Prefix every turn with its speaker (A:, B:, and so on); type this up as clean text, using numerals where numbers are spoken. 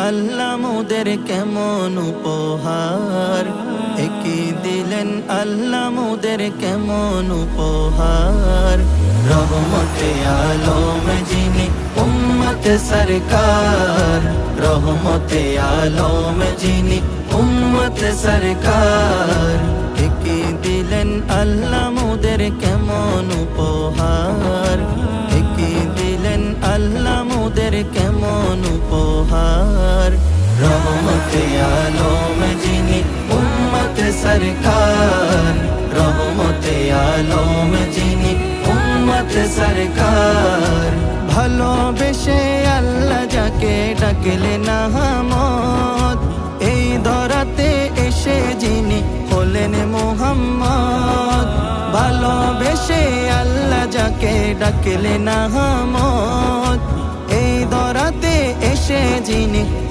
A: আল্লাহ মোদের কেমন উপহার, একই দিলেন আল্লাহ মোদের কেমন উপহার। রহমতে আলম যিনি উম্মত সরকার, রহমতে আলম যিনি উম্মত সরকার। একই দিলেন আল্লাহ মোদের কেমন উপহার, একই দিলেন আল্লাহ মোদের কেমন উপহার। রহমতে আলম যিনি উম্মত সরকার, রহমতে আলম যিনি উম্মত সরকার। ভালোবেসে আল্লাহ যাকে ডাকলেন আহমদ, এই ধরাতে এসে যিনি হলেন মুহাম্মদ। ভালোবেসে আল্লাহ যাকে ডাকলেন আহমদ, এই ধরাতে এসে যিনি